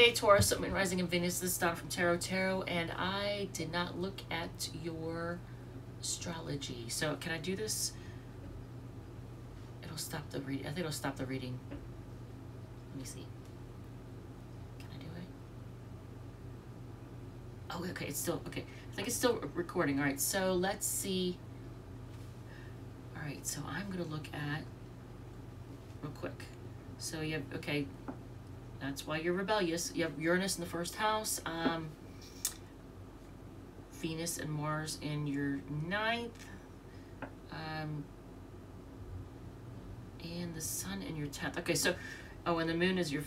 Hey Taurus, Sun, Moon, Rising, and Venus. This is Don from Tarot, and I did not look at your astrology. So can I do this? It'll stop the reading. I think it'll stop the reading. Let me see. Can I do it? Oh, okay. It's still okay. I think it's still recording. All right. So let's see. All right. So I'm gonna look at real quick. So you have okay. That's why you're rebellious. You have Uranus in the first house, Venus and Mars in your ninth, and the Sun in your 10th. Okay, so, oh, and the Moon is your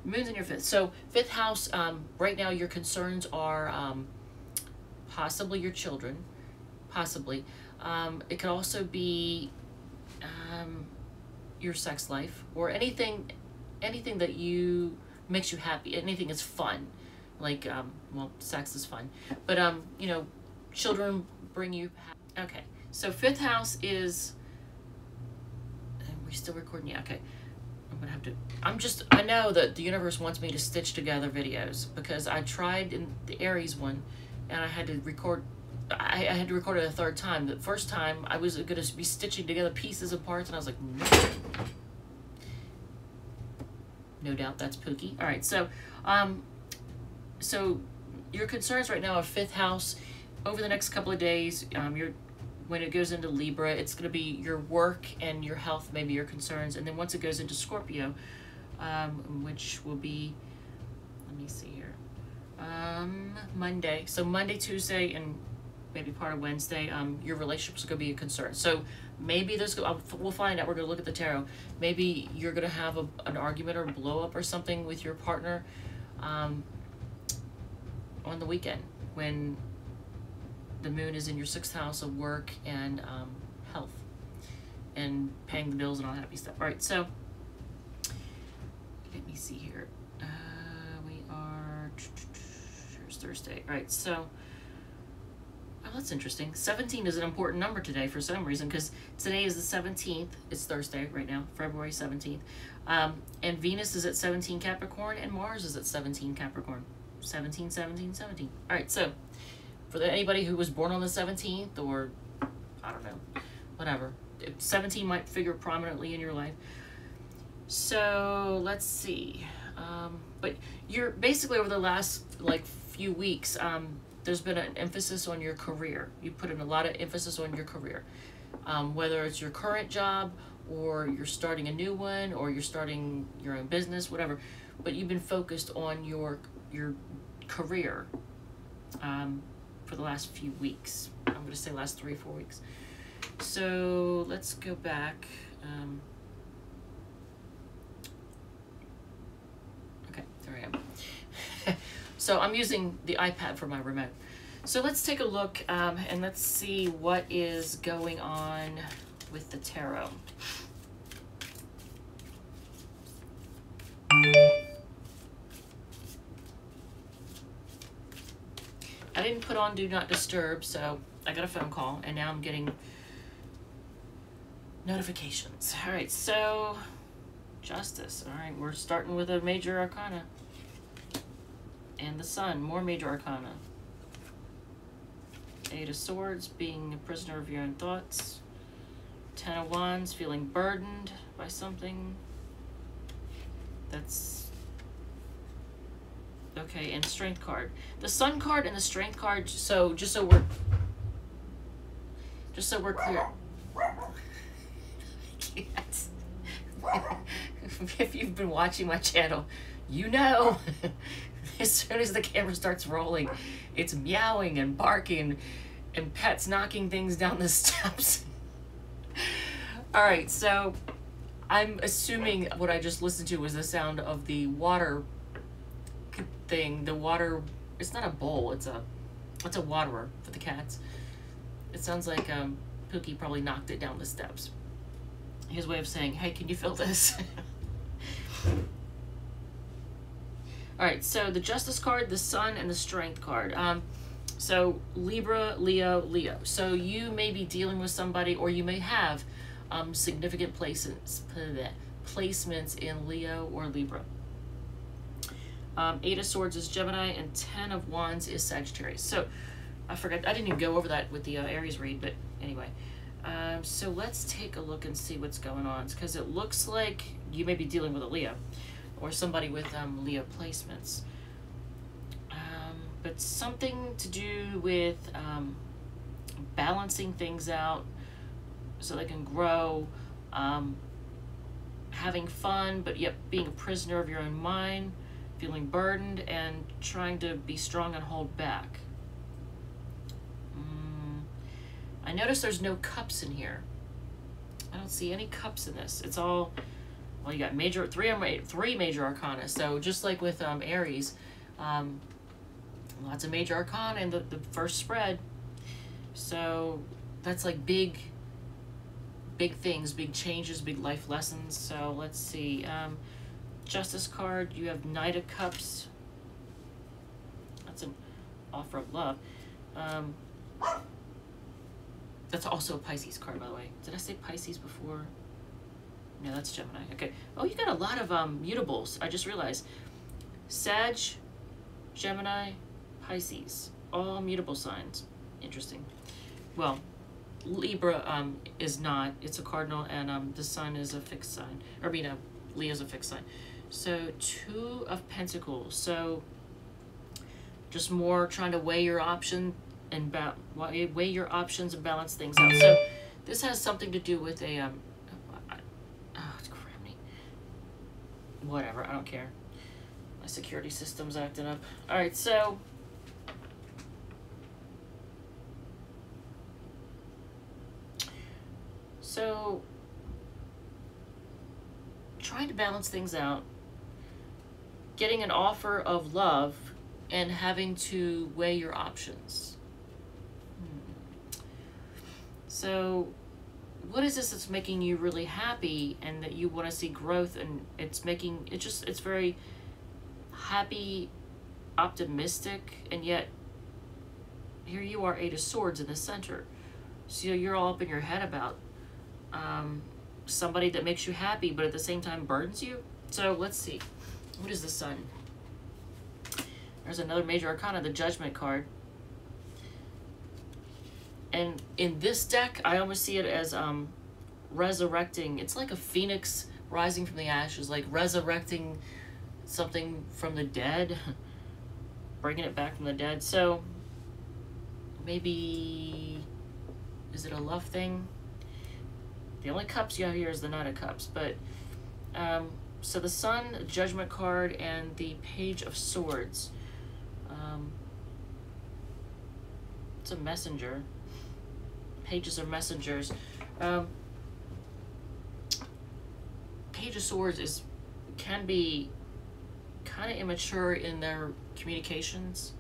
Moon's in your 5th. So 5th house, right now your concerns are possibly your children, possibly. It could also be your sex life or anything that you makes you happy, anything is fun, like well, sex is fun, but you know, children bring you okay. So 5th house is, and we're still recording. Yeah, okay. I'm gonna have to, I know that the universe wants me to stitch together videos because I tried in the Aries one and I had to record, I had to record it a third time. The first time I was gonna be stitching together pieces and parts and I was like, no. No doubt that's Pookie. All right, so so your concerns right now are 5th house. Over the next couple of days, when it goes into Libra, it's going to be your work and your health, maybe your concerns, and then once it goes into Scorpio, which will be, let me see here, Monday. So Monday, Tuesday, and maybe part of Wednesday, your relationships are going to be a concern. So maybe there's, we'll find out, we're going to look at the tarot. Maybe you're going to have an argument or a blow up or something with your partner on the weekend when the Moon is in your 6th house of work and health and paying the bills and all that happy stuff. All right, so let me see here. We are, here's Thursday. All right, so oh, that's interesting. 17 is an important number today for some reason because today is the 17th. It's Thursday right now, February 17th. And Venus is at 17 Capricorn and Mars is at 17 Capricorn. 17, 17, 17. All right, so for anybody who was born on the 17th or, I don't know, whatever, 17 might figure prominently in your life. So let's see. But you're basically over the last like few weeks, there's been an emphasis on your career. You put in a lot of emphasis on your career, whether it's your current job or you're starting a new one or you're starting your own business, whatever. But you've been focused on your career for the last few weeks. I'm going to say last 3 or 4 weeks. So let's go back. Okay, there I am. So I'm using the iPad for my remote. So let's take a look and let's see what is going on with the tarot. I didn't put on Do Not Disturb, so I got a phone call and now I'm getting notifications. All right, so Justice. All right, we're starting with a major arcana. And the Sun, more major arcana. 8 of Swords, being a prisoner of your own thoughts. 10 of Wands, feeling burdened by something. That's okay, and Strength card. The Sun card and the Strength card, so just so we're clear. Yes. If you've been watching my channel, you know. As soon as the camera starts rolling, it's meowing and barking and pets knocking things down the steps. All right, so I'm assuming what I just listened to was the sound of the water thing. The water, it's not a bowl, it's a waterer for the cats. It sounds like Pookie probably knocked it down the steps. His way of saying, hey, can you fill this? All right, so the Justice card, the Sun, and the Strength card. So Libra, Leo, Leo. So you may be dealing with somebody, or you may have significant placements in Leo or Libra. Eight of Swords is Gemini, and 10 of Wands is Sagittarius. So I forgot, I didn't even go over that with the Aries read, but anyway. So let's take a look and see what's going on, because it looks like you may be dealing with a Leo or somebody with Leo placements. But something to do with balancing things out so they can grow, having fun, but yet being a prisoner of your own mind, feeling burdened, and trying to be strong and hold back. I notice there's no cups in here. I don't see any cups in this. It's all, well, you got three major arcana. So just like with Aries, lots of major arcana in the first spread. So that's like big things, big changes, big life lessons. So let's see. Justice card, you have Knight of Cups. That's an offer of love. That's also a Pisces card, by the way. Did I say Pisces before? No, that's Gemini. Okay. Oh, you got a lot of mutables. I just realized. Sag, Gemini, Pisces. All mutable signs. Interesting. Well, Libra is not. It's a cardinal, and the sun is a fixed sign. Or, Leo's a fixed sign. So, Two of Pentacles. So, just more trying to weigh your option and weigh your options and balance things out. So this has something to do with a it's cramming. Whatever, I don't care. My security system's acting up. All right, so trying to balance things out, getting an offer of love, and having to weigh your options. So what is this that's making you really happy and that you want to see growth, and it's very happy, optimistic, and yet here you are, Eight of Swords in the center. So you're all up in your head about somebody that makes you happy but at the same time burdens you. So let's see. What is the Sun? There's another major arcana, the Judgment card. And in this deck, I almost see it as resurrecting. It's like a phoenix rising from the ashes, like resurrecting something from the dead, bringing it back from the dead. So maybe, is it a love thing? The only cups you have here is the Knight of Cups. But so the Sun, Judgment card, and the Page of Swords. It's a messenger. Pages are messengers. Page of Swords can be kind of immature in their communications.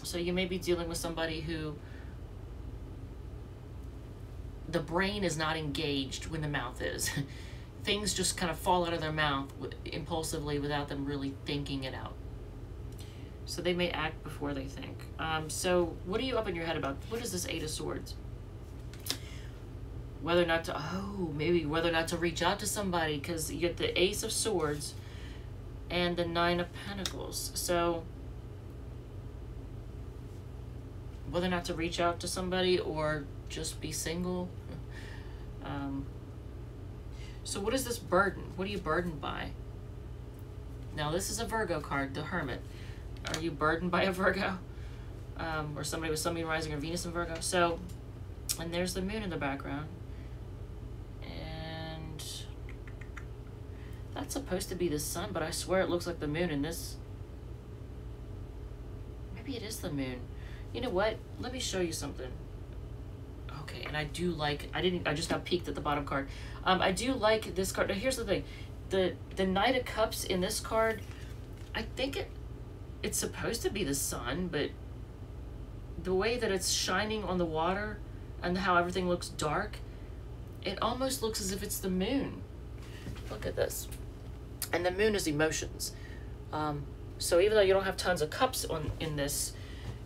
So you may be dealing with somebody who the brain is not engaged when the mouth is. Things just kind of fall out of their mouth impulsively without them really thinking it out. So they may act before they think. So what are you up in your head about? What is this Eight of Swords? Whether or not to, maybe whether or not to reach out to somebody, because you get the Ace of Swords and the Nine of Pentacles. So whether or not to reach out to somebody or just be single. So what is this burden? What are you burdened by? Now this is a Virgo card, the Hermit. Are you burdened by a Virgo? Or somebody with Sun, Moon, Rising, or Venus in Virgo? So, and there's the Moon in the background. And that's supposed to be the Sun, but I swear it looks like the Moon in this. Maybe it is the Moon. You know what? Let me show you something. Okay, and I do like, I just now peeked at the bottom card. I do like this card. Now here's the thing. The Knight of Cups in this card, I think it's supposed to be the Sun, but the way that it's shining on the water and how everything looks dark, it almost looks as if it's the Moon. Look at this. And the Moon is emotions. So even though you don't have tons of cups in this,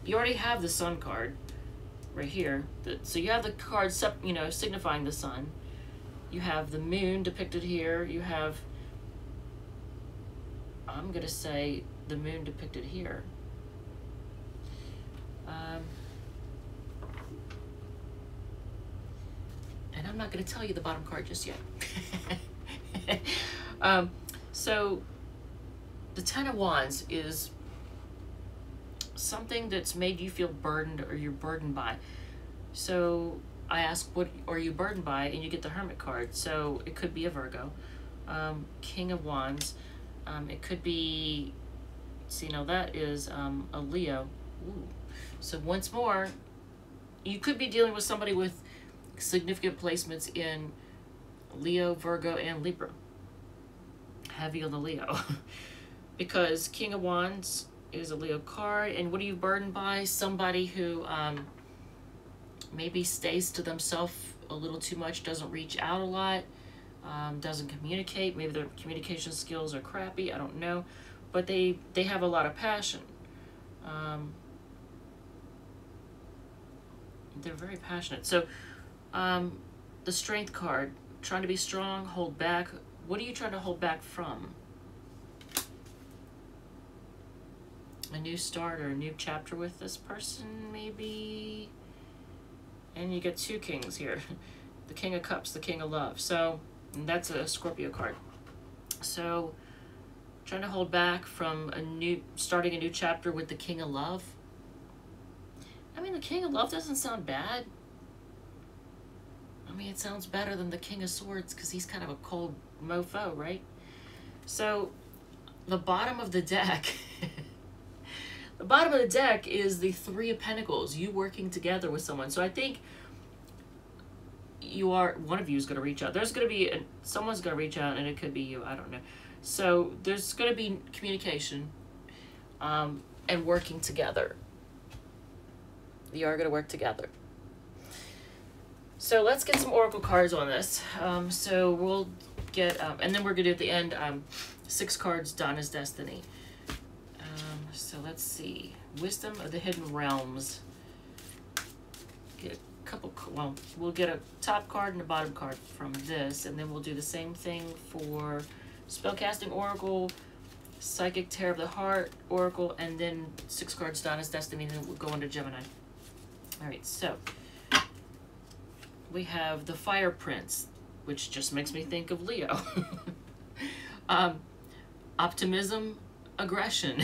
you already have the Sun card right here. So you have the card, signifying the Sun. You have the Moon depicted here. You have I'm gonna say the moon depicted here. And I'm not gonna tell you the bottom card just yet. So the Ten of Wands is something that's made you feel burdened or you're burdened by. So I ask, what are you burdened by? And you get the Hermit card. So it could be a Virgo. King of Wands. It could be, see, now that is a Leo. Ooh. So once more, you could be dealing with somebody with significant placements in Leo, Virgo, and Libra. Heavy on the Leo. Because King of Wands is a Leo card. And what are you burdened by? Somebody who maybe stays to themselves a little too much, doesn't reach out a lot, doesn't communicate. Maybe their communication skills are crappy, I don't know. But they have a lot of passion. They're very passionate. So the Strength card, trying to be strong, hold back. What are you trying to hold back from? A new start or a new chapter with this person, maybe? And you get two kings here. The King of Cups, the King of Love. So that's a Scorpio card. So trying to hold back from starting a new chapter with the King of Love. I mean, the King of Love doesn't sound bad. I mean, it sounds better than the King of Swords because he's kind of a cold mofo, right? So the bottom of the deck, the bottom of the deck is the Three of Pentacles, you working together with someone. So I think one of you is going to reach out. There's going to be, someone's going to reach out, and it could be you, I don't know. So there's going to be communication and working together. You are going to work together. So let's get some oracle cards on this. So we'll get, and then we're going to do at the end 6 cards, Donna's Destiny. So let's see. Wisdom of the Hidden Realms. Get a couple, well, we'll get a top card and a bottom card from this, and then we'll do the same thing for Spellcasting Oracle, Psychic Tarot of the Heart Oracle, and then 6 cards, Donna's Destiny, and then we'll go into Gemini. All right, so we have the Fire Prince, which just makes me think of Leo. Optimism, aggression.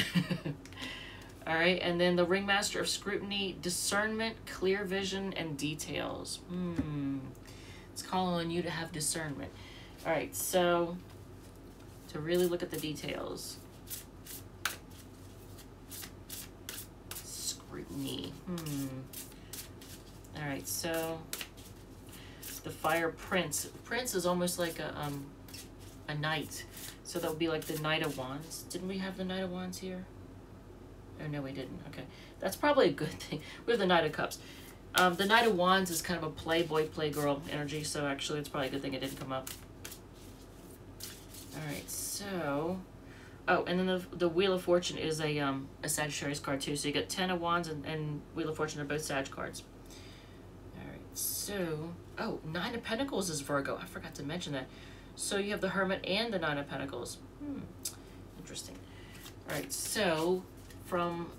All right, and then the Ringmaster of Scrutiny, discernment, clear vision, and details. It's calling on you to have discernment. All right, so to really look at the details. Scrutiny. All right, so the Fire Prince. Prince is almost like a knight. So that would be like the Knight of Wands. Didn't we have the Knight of Wands here? Oh, no, we didn't. Okay. That's probably a good thing. We have the Knight of Cups. The Knight of Wands is kind of a playboy, playgirl energy, so actually it's probably a good thing it didn't come up. All right, so... Oh, and then the Wheel of Fortune is a Sagittarius card, too. So you get 10 of Wands and Wheel of Fortune are both Sag cards. All right, so... Oh, 9 of Pentacles is Virgo. I forgot to mention that. So you have the Hermit and the 9 of Pentacles. Interesting. All right, so from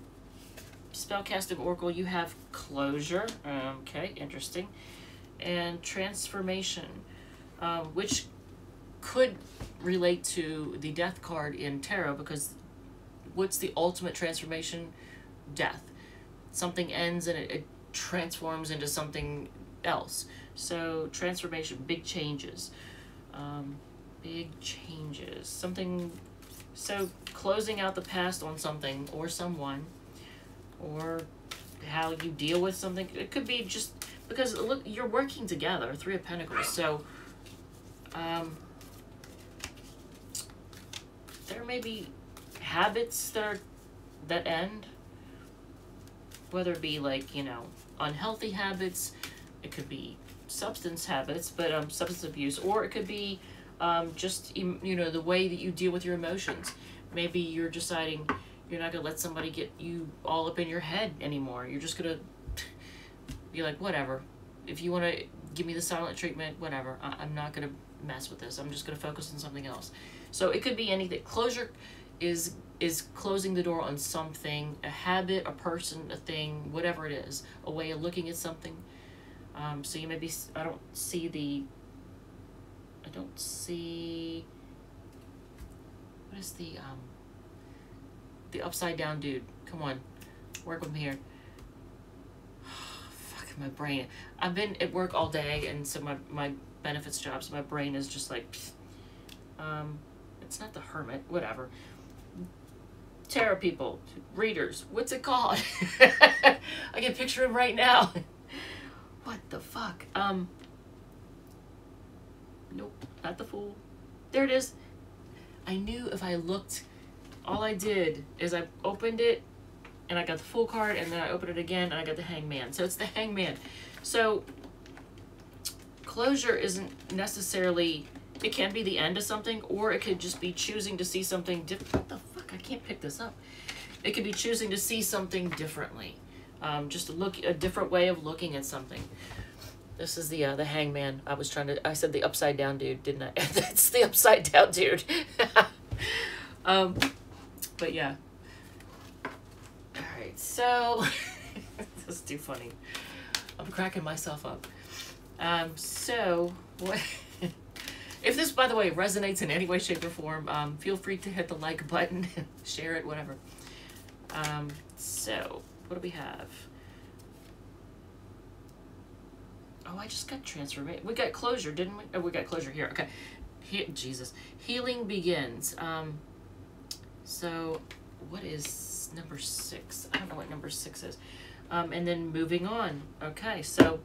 Spellcasting Oracle, you have Closure. Okay, interesting. And Transformation, which could relate to the Death card in Tarot, because what's the ultimate transformation? Death. Something ends and it transforms into something else. So transformation, big changes. Big changes. Something, so closing out the past on something or someone, or how you deal with something. It could be just because look, you're working together, 3 of Pentacles. So there may be habits that end, whether it be like, you know, unhealthy habits. It could be substance habits, but substance abuse, or it could be just, you know, the way that you deal with your emotions. Maybe you're deciding you're not gonna let somebody get you all up in your head anymore. You're just gonna be like, whatever, if you want to give me the silent treatment, whatever, I'm not gonna mess with this. I'm just gonna focus on something else. So it could be anything. Closure is closing the door on something, a habit, a person, a thing, whatever it is, a way of looking at something. So you may be, I don't see, what is the upside down dude? Come on, work with me here. Fuck my brain. I've been at work all day, and so my benefits job, so my brain is just like, it's not the Hermit, whatever. Tarot people, readers, what's it called? I can picture him right now. What the fuck? Nope, not the Fool. There it is. I knew if I looked, all I did is I opened it and I got the Fool card, and then I opened it again and I got the Hangman. So it's the Hangman. So closure isn't necessarily, it can be the end of something, or it could just be choosing to see something different. What the fuck? I can't pick this up. It could be choosing to see something differently. Just a different way of looking at something. This is the Hangman. I said the upside down dude, didn't I? That's the upside down dude. But yeah. Alright, so this is too funny. I'm cracking myself up. So what if this, by the way, resonates in any way, shape, or form, feel free to hit the like button, share it, whatever. So what do we have? Oh, I just got transformation. We got closure, didn't we? Oh, we got closure here. Okay. Jesus. Healing begins. So what is number 6? I don't know what number 6 is. And then moving on. Okay, so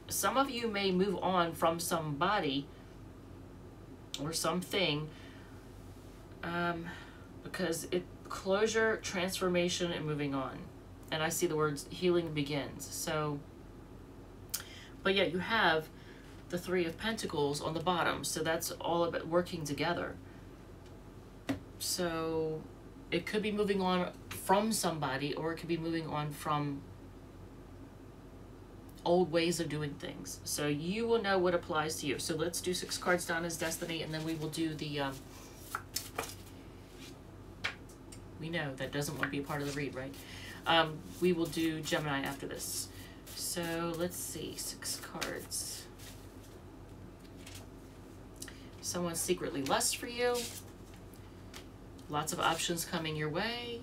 some of you may move on from somebody or something, because closure, transformation, and moving on. And I see the words healing begins. So, but yeah, you have the 3 of Pentacles on the bottom. So that's all about working together. So it could be moving on from somebody, or it could be moving on from old ways of doing things. So you will know what applies to you. So let's do 6 cards down as Destiny, and then we will do the we know that doesn't want to be a part of the read, right? We will do Gemini after this. So let's see, 6 cards. Someone secretly lusts for you. Lots of options coming your way.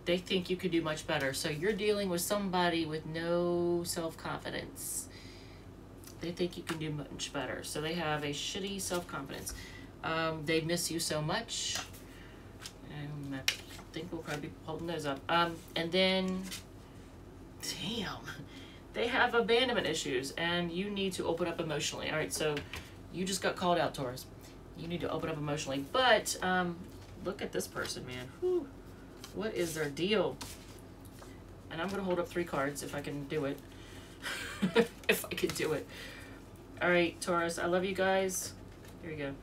They think you could do much better. So you're dealing with somebody with no self-confidence. They think you can do much better. So they have a shitty self-confidence. They miss you so much. I think we'll probably be holding those up. And then, damn, they have abandonment issues, and you need to open up emotionally. All right, so you just got called out, Taurus. You need to open up emotionally. But look at this person, man. Whew. What is their deal? And I'm going to hold up 3 cards if I can do it. If I can do it. All right, Taurus, I love you guys. Here we go.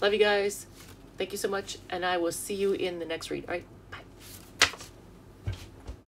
Love you guys. Thank you so much, and I will see you in the next read. All right.